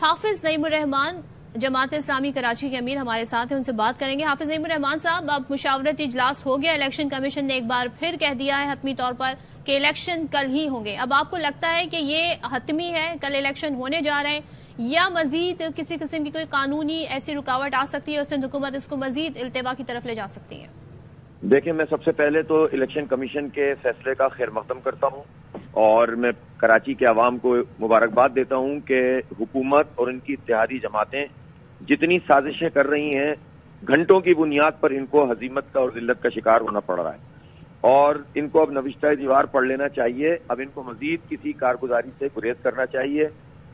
حافظ نعیم الرحمان جماعت اسلامی کراچی کے امیر ہمارے ساتھ ہیں، ان سے بات کریں گے۔ حافظ نعیم الرحمان صاحب، اب مشاورتی اجلاس ہو گیا، الیکشن کمیشن نے ایک بار پھر کہہ دیا ہے حتمی طور پر کہ الیکشن کل ہی ہوں گے۔ اب آپ کو لگتا ہے کہ یہ حتمی ہے، کل الیکشن ہونے جا رہے ہیں، یا مزید کسی قسم کی کوئی قانونی ایسی رکاوٹ آ سکتی ہے، اس سے حکومت اس کو مزید التوا کی طرف لے جا سکتی ہے؟ دیکھیں، میں سب سے پہلے تو الیکشن کمیشن کے فیصلے کا خیر مقدم کرتا ہوں اور میں کراچی کے عوام کو مبارکباد دیتا ہوں کہ حکومت اور ان کی اتحادی جماعتیں جتنی سازشیں کر رہی ہیں، گھنٹوں کی بنیاد پر ان کو ہزیمت کا اور ذلت کا شکار ہونا پڑ رہا ہے اور ان کو اب نوشتہ دیوار پڑھ لینا چاہیے۔ اب ان کو مزید کسی کارگزاری سے گریز کرنا چاہیے۔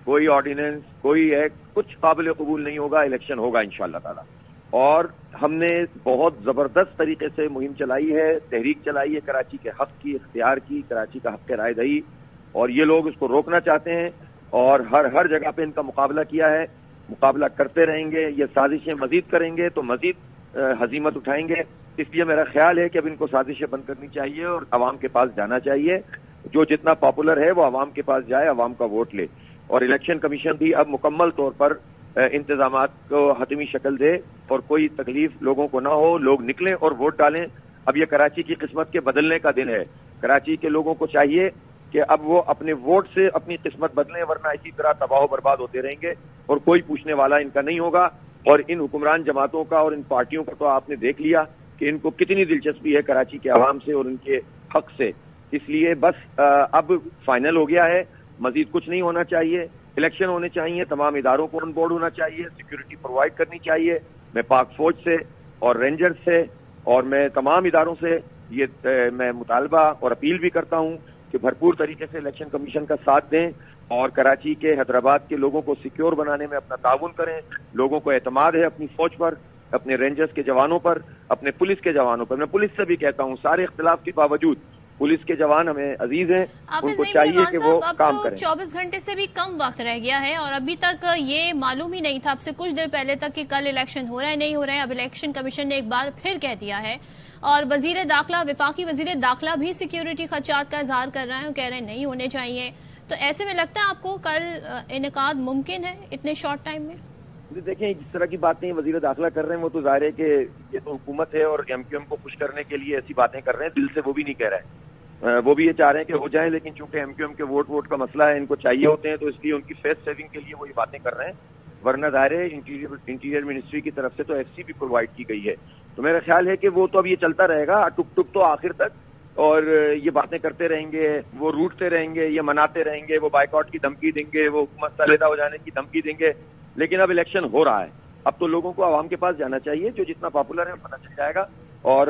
کوئی آرڈیننس، کوئی ایکٹ کچھ قابل قبول نہیں ہوگا، الیکشن ہوگا انشاءاللہ تعالی۔ اور ہم نے بہت زبردست طریقے سے مہم چلائی ہے، تحریک چلائی ہے کراچی کے حق کی، اختیار کی، کراچی کا حق رائے دہی، اور یہ لوگ اس کو روکنا چاہتے ہیں اور ہر جگہ پہ ان کا مقابلہ کیا ہے، مقابلہ کرتے رہیں گے۔ یہ سازشیں مزید کریں گے تو مزید ہزیمت اٹھائیں گے۔ اس لیے میرا خیال ہے کہ اب ان کو سازشیں بند کرنی چاہیے اور عوام کے پاس جانا چاہیے۔ جو جتنا پاپولر ہے وہ عوام کے پاس جائے، عوام کا ووٹ لے، اور الیکشن کمیشن بھی اب مکمل طور پر انتظامات کو حتمی شکل دے اور کوئی تکلیف لوگوں کو نہ ہو، لوگ نکلیں اور ووٹ ڈالیں۔ اب یہ کراچی کی قسمت کے بدلنے کا دن ہے۔ کراچی کے لوگوں کو چاہیے کہ اب وہ اپنے ووٹ سے اپنی قسمت بدلیں، ورنہ اسی طرح تباہ و برباد ہوتے رہیں گے اور کوئی پوچھنے والا ان کا نہیں ہوگا۔ اور ان حکمران جماعتوں کا اور ان پارٹیوں کا تو آپ نے دیکھ لیا کہ ان کو کتنی دلچسپی ہے کراچی کے عوام سے اور ان کے حق سے۔ اس لیے بس اب فائنل ہو گیا ہے، مزید کچھ نہیں ہونا چاہیے۔ الیکشن ہونے چاہیے، تمام اداروں کو آن بورڈ ہونا چاہیے، سیکیورٹی پرووائڈ کرنی چاہیے۔ میں پاک فوج سے اور رینجرز سے اور میں تمام اداروں سے یہ میں مطالبہ اور اپیل بھی کرتا ہوں کہ بھرپور طریقے سے الیکشن کمیشن کا ساتھ دیں اور کراچی کے، حیدرآباد کے لوگوں کو سیکیور بنانے میں اپنا تعاون کریں۔ لوگوں کو اعتماد ہے اپنی فوج پر، اپنے رینجرز کے جوانوں پر، اپنے پولیس کے جوانوں پر۔ میں پولیس سے بھی کہتا ہوں، سارے اختلاف کے باوجود پولیس کے جوان ہمیں عزیز ہیں، ان کو چاہیے کہ وہ کام کریں۔ 24 گھنٹے سے بھی کم وقت رہ گیا ہے اور ابھی تک یہ معلوم ہی نہیں تھا، اب سے کچھ دیر پہلے تک، کہ کل الیکشن ہو رہا ہے نہیں ہو رہا ہے۔ اب الیکشن کمیشن نے ایک بار پھر کہہ دیا ہے اور وزیر داخلہ، وفاقی وزیر داخلہ بھی سیکیورٹی خدشات کا اظہار کر رہے ہیں اور کہہ رہے ہیں نہیں ہونے چاہیے۔ تو ایسے میں لگتا ہے آپ کو کل انعقاد ممکن ہے اتنے شارٹ ٹائم میں؟ دیکھیں، جس طرح کی باتیں وزیر داخلہ کر رہے ہیں وہ تو ظاہر ہے کہ یہ تو حکومت ہے اور ایم کیو ایم کو خوش کرنے کے لیے ایسی باتیں کر رہے ہیں، دل سے وہ بھی نہیں کہہ رہے ہیں۔ وہ بھی یہ چاہ رہے ہیں کہ ہو جائیں، لیکن چونکہ ایم کیو ایم کے ووٹ کا مسئلہ ہے، ان کو چاہیے ہوتے ہیں، تو اس لیے ان کی فیس سیونگ کے لیے وہ یہ باتیں کر رہے ہیں۔ ورنہ ظاہر ہے انٹیریئر منسٹری کی طرف سے تو ایف سی بھی پرووائڈ کی گئی ہے۔ تو میرا خیال ہے کہ وہ تو اب یہ چلتا رہے گا ٹک ٹک تو آخر تک، اور یہ باتیں کرتے رہیں گے، وہ روٹتے رہیں گے، یہ مناتے رہیں گے، وہ بائیکاٹ کی دھمکی دیں گے، وہ حکومت سے علیحدہ ہو جانے کی دھمکی دیں گے، لیکن اب الیکشن ہو رہا ہے۔ اب تو لوگوں کو عوام کے پاس جانا چاہیے، جو جتنا پاپولر ہے پتہ چل جائے گا۔ اور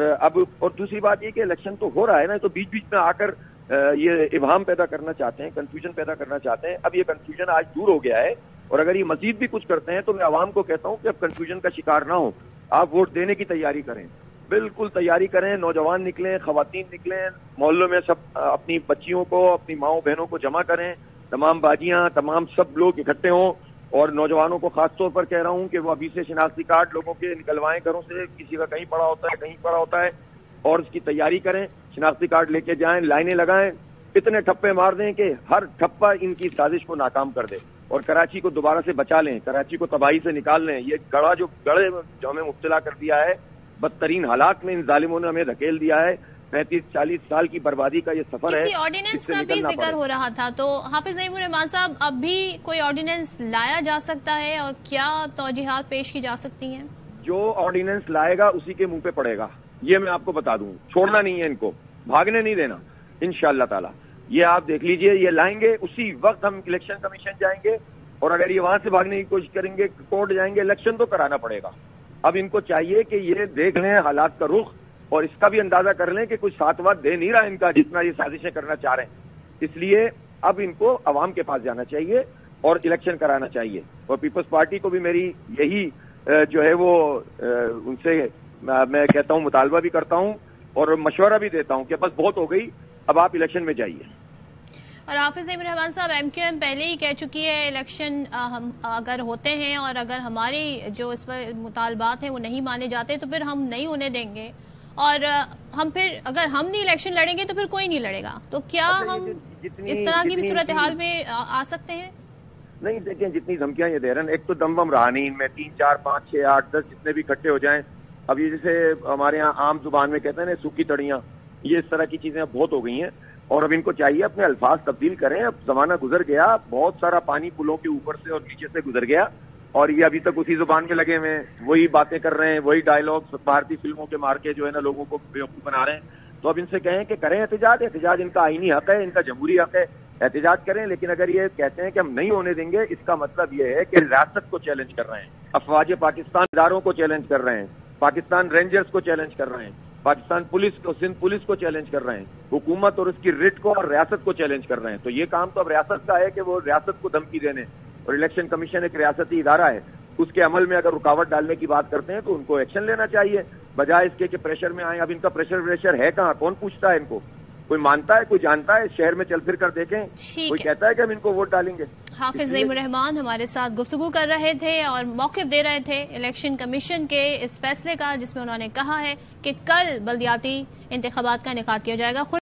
دوسری بات یہ کہ الیکشن تو ہو رہا ہے نا، تو بیچ بیچ میں آ کر یہ ابہام پیدا کرنا چاہتے ہیں، کنفیوژن پیدا کرنا چاہتے ہیں۔ اب یہ کنفیوژن آج دور ہو گیا ہے، اور اگر یہ مزید بھی کچھ کرتے ہیں تو میں عوام کو کہتا ہوں کہ اب کنفیوژن کا شکار نہ ہو، آپ ووٹ دینے کی تیاری کریں، بالکل تیاری کریں۔ نوجوان نکلیں، خواتین نکلیں، محلوں میں سب اپنی بچیوں کو، اپنی ماؤں بہنوں کو جمع کریں، تمام باجیاں، تمام سب لوگ اکٹھے ہوں، اور نوجوانوں کو خاص طور پر کہہ رہا ہوں کہ وہ ابھی سے شناختی کارڈ لوگوں کے نکلوائیں گھروں سے، کسی کا کہیں پڑا ہوتا ہے کہیں پڑا ہوتا ہے، اور اس کی تیاری کریں، شناختی کارڈ لے کے جائیں، لائنیں لگائیں، اتنے ٹھپے مار دیں کہ ہر ٹھپا ان کی سازش کو ناکام کر دے اور کراچی کو دوبارہ سے بچا لیں، کراچی کو تباہی سے نکال لیں۔ یہ گڑھے جو ہمیں مبتلا کر دیا ہے، بدترین حالات میں ان ظالموں نے ہمیں دھکیل دیا ہے۔ 35-40 سال کی بربادی کا یہ سفر ہے۔ کسی آرڈیننس کا بھی ذکر ہو رہا تھا، تو حافظ نعیم الرحمان صاحب، اب بھی کوئی آرڈیننس لایا جا سکتا ہے اور کیا توجیحات پیش کی جا سکتی ہیں؟ جو آرڈیننس لائے گا اسی کے منہ پہ پڑے گا، یہ میں آپ کو بتا دوں۔ چھوڑنا نہیں ہے ان کو، بھاگنے نہیں دینا انشاءاللہ تعالی۔ یہ آپ دیکھ لیجئے، یہ لائیں گے اسی وقت ہم الیکشن کمیشن جائیں گے، اور اگر یہ وہاں سے بھاگنے کی کوشش کریں گے، کورٹ جائیں گے، الیکشن تو کرانا پڑے گا۔ اب ان کو چاہیے کہ یہ دیکھ لیں حالات کا رخ، اور اس کا بھی اندازہ کر لیں کہ کچھ ساتواں دے نہیں رہا ان کا، جتنا یہ سازشیں کرنا چاہ رہے ہیں۔ اس لیے اب ان کو عوام کے پاس جانا چاہیے اور الیکشن کرانا چاہیے۔ اور پیپلز پارٹی کو بھی میری یہی جو ہے وہ ان سے میں کہتا ہوں، مطالبہ بھی کرتا ہوں اور مشورہ بھی دیتا ہوں کہ بس بہت ہو گئی، اب آپ الیکشن میں جائیے۔ اور حافظ نعیم الرحمان صاحب، ایم کیو ایم پہلے ہی کہہ چکی ہے الیکشن ہم اگر ہوتے ہیں اور اگر ہماری جو اس پر مطالبات ہیں وہ نہیں مانے جاتے تو پھر ہم نہیں ہونے دیں گے، اور ہم پھر اگر ہم نہیں الیکشن لڑیں گے تو پھر کوئی نہیں لڑے گا۔ تو کیا ہم اس طرح کی بھی صورتحال میں آ سکتے ہیں؟ نہیں دیکھیں جتنی دھمکیاں یہ دے رہے ہیں، ایک تو دم بم رہا نہیں ان میں، 3 4 5 6 8 10 جتنے بھی اکٹھے ہو جائیں. اب یہ جیسے ہمارے یہاں عام زبان میں کہتے ہیں نا سوکھی تڑیاں، یہ اس طرح کی چیزیں بہت ہو گئی ہیں اور اب ان کو چاہیے اپنے الفاظ تبدیل کریں. اب زمانہ گزر گیا، بہت سارا پانی پلوں کے اوپر سے اور نیچے سے گزر گیا اور یہ ابھی تک اسی زبان میں لگے ہوئے ہیں، وہی باتیں کر رہے ہیں، وہی ڈائلگ بھارتی فلموں کے مار کے جو ہے نا لوگوں کو بیوقوف بنا رہے ہیں. تو اب ان سے کہیں کہ کریں احتجاج ان کا آئینی حق ہے، ان کا جمہوری حق ہے، احتجاج کریں. لیکن اگر یہ کہتے ہیں کہ ہم نہیں ہونے دیں گے، اس کا مطلب یہ ہے کہ ریاست کو چیلنج کر رہے ہیں، افواج پاکستان اداروں کو چیلنج کر رہے ہیں، پاکستان رینجرز کو چیلنج کر رہے ہیں، پاکستان پولیس کو، سندھ پولیس کو چیلنج کر رہے ہیں، حکومت اور اس کی رٹ کو اور ریاست کو چیلنج کر رہے ہیں. تو یہ کام تو اب ریاست کا ہے کہ وہ ریاست کو دھمکی دینے، اور الیکشن کمیشن ایک ریاستی ادارہ ہے، اس کے عمل میں اگر رکاوٹ ڈالنے کی بات کرتے ہیں تو ان کو ایکشن لینا چاہیے بجائے اس کے کہ پریشر میں آئیں. اب ان کا پریشر ہے کہاں؟ کون پوچھتا ہے ان کو؟ کوئی مانتا ہے؟ کوئی جانتا ہے؟ شہر میں چل پھر کر دیکھیں، کوئی کہتا ہے کہ ہم ان کو ووٹ ڈالیں گے؟ حافظ نعیم الرحمان ہمارے ساتھ گفتگو کر رہے تھے اور موقف دے رہے تھے الیکشن کمیشن کے اس فیصلے کا، جس میں انہوں نے کہا ہے کہ کل بلدیاتی انتخابات کا انعقاد کیا جائے گا.